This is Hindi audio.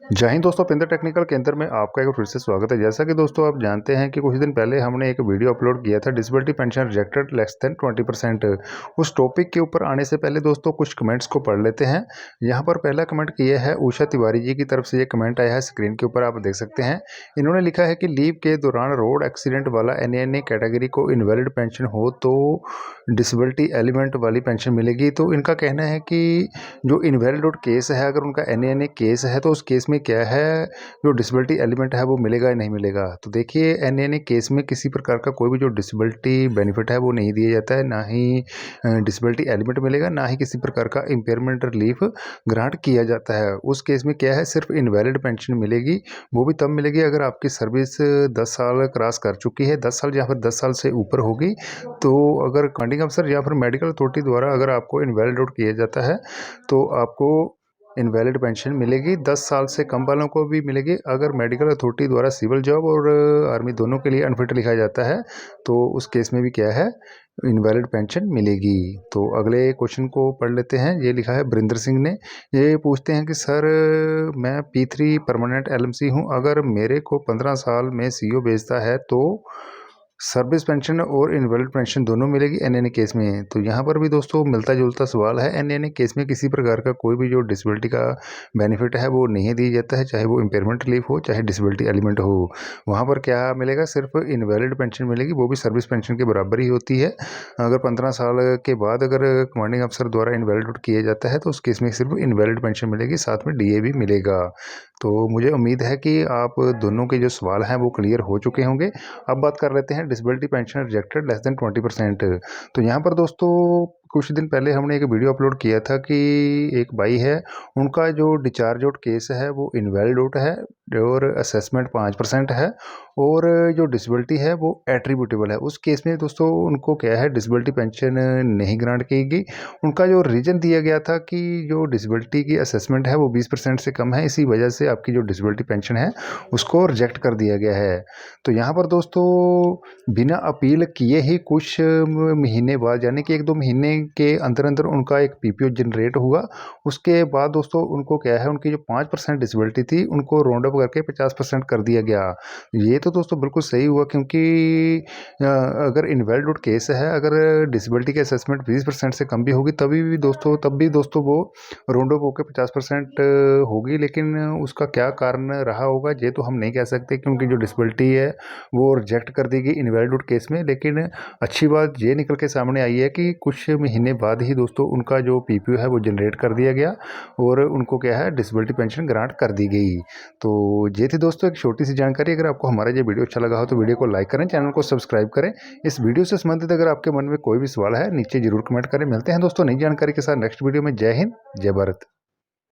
जय हिंद दोस्तों, पिंदर टेक्निकल केंद्र में आपका एक बार फिर से स्वागत है। जैसा कि दोस्तों आप जानते हैं कि कुछ दिन पहले हमने एक वीडियो अपलोड किया था, disability pension rejected less than 20%। उस टॉपिक के ऊपर आने से पहले दोस्तों कुछ कमेंट्स को पढ़ लेते हैं। यहाँ पर पहला कमेंट किया है उषा तिवारी जी की तरफ से। ये कमेंट आया है, स्क्रीन के ऊपर आप देख सकते हैं। इन्होंने लिखा है कि लीव के दौरान रोड एक्सीडेंट वाला NANA कैटेगरी को इनवैलिड पेंशन हो तो डिसेबिलिटी एलिमेंट वाली पेंशन मिलेगी। तो इनका कहना है कि जो इनवैलिड केस है, अगर उनका NANA केस है तो उस केस में क्या है, जो डिसेबिलिटी एलिमेंट है वो मिलेगा या नहीं मिलेगा। तो देखिए, NANA केस में किसी प्रकार का कोई भी जो डिसेबिलिटी बेनिफिट है वो नहीं दिया जाता है, ना ही डिसेबिलिटी एलिमेंट मिलेगा, ना ही किसी प्रकार का इम्पेयरमेंट रिलीफ ग्रांट किया जाता है। उस केस में क्या है, सिर्फ इनवैलिड पेंशन मिलेगी। वो भी तब मिलेगी अगर आपकी सर्विस 10 साल क्रॉस कर चुकी है, 10 साल या फिर 10 साल से ऊपर होगी। तो अगर कमांडिंग अफसर या फिर मेडिकल अथॉरिटी द्वारा अगर आपको इनवैलिड आउट किया जाता है तो आपको इनवैलिड पेंशन मिलेगी। 10 साल से कम वालों को भी मिलेगी। अगर मेडिकल अथॉरिटी द्वारा सिविल जॉब और आर्मी दोनों के लिए अनफिट लिखा जाता है तो उस केस में भी क्या है, इनवैलिड पेंशन मिलेगी। तो अगले क्वेश्चन को पढ़ लेते हैं। ये लिखा है बरिंदर सिंह ने। ये पूछते हैं कि सर, मैं P3 परमानेंट LMC हूँ, अगर मेरे को 15 साल में CO भेजता है तो सर्विस पेंशन और इनवैलिड पेंशन दोनों मिलेगी NANA केस में। तो यहाँ पर भी दोस्तों मिलता जुलता सवाल है। NANA केस में किसी प्रकार का कोई भी जो डिसेबिलिटी का बेनिफिट है वो नहीं दिया जाता है, चाहे वो इम्पेयरमेंट रिलीफ हो चाहे डिसेबिलिटी एलिमेंट हो। वहाँ पर क्या मिलेगा, सिर्फ इनवैलिड पेंशन मिलेगी, वो भी सर्विस पेंशन के बराबर ही होती है। अगर 15 साल के बाद अगर कमांडिंग अफसर द्वारा इनवैलिड किया जाता है तो उस केस में सिर्फ इनवैलिड पेंशन मिलेगी, साथ में DA भी मिलेगा। तो मुझे उम्मीद है कि आप दोनों के जो सवाल हैं वो क्लियर हो चुके होंगे। अब बात कर लेते हैं disability pension rejected less than 20%। तो यहाँ पर दोस्तों कुछ दिन पहले हमने एक वीडियो अपलोड किया था कि एक भाई है, उनका जो डिस्चार्ज आउट केस है वो इनवैलिड आउट है और असेसमेंट 5% है, और जो डिसेबिलिटी है वो एट्रीब्यूटेबल है। उस केस में दोस्तों उनको क्या है, डिसेबिलिटी पेंशन नहीं ग्रांट की गई। उनका जो रीज़न दिया गया था कि जो डिसेबिलिटी की असेसमेंट है वो 20% से कम है, इसी वजह से आपकी जो डिसेबिलिटी पेंशन है उसको रिजेक्ट कर दिया गया है। तो यहाँ पर दोस्तों बिना अपील किए ही कुछ महीने बाद, यानी कि 1-2 महीने के अंदर अंदर उनका एक PPO जनरेट हुआ। उसके बाद दोस्तों उनको क्या है, उनकी जो 5% डिसेबिलिटी थी उनको राउंड अप करके 50% कर दिया गया। ये तो दोस्तों बिल्कुल सही हुआ, क्योंकि अगर इनवैलिड केस है, अगर डिसेबिलिटी की असेसमेंट 20% से कम भी होगी तब भी दोस्तों वो राउंड अप होकर 50% होगी। लेकिन उसका क्या कारण रहा होगा ये तो हम नहीं कह सकते, क्योंकि जो डिसेबिलिटी है वो रिजेक्ट कर दी गई इनवैलिड केस में। लेकिन अच्छी बात ये निकल के सामने आई है कि कुछ महीने बाद ही दोस्तों उनका जो PPO है वो जनरेट कर दिया गया और उनको क्या है, डिसेबिलिटी पेंशन ग्रांट कर दी गई। तो ये थी दोस्तों एक छोटी सी जानकारी। अगर आपको हमारा ये वीडियो अच्छा लगा हो तो वीडियो को लाइक करें, चैनल को सब्सक्राइब करें। इस वीडियो से संबंधित अगर आपके मन में कोई भी सवाल है नीचे जरूर कमेंट करें। मिलते हैं दोस्तों नई जानकारी के साथ नेक्स्ट वीडियो में। जय हिंद, जय भारत।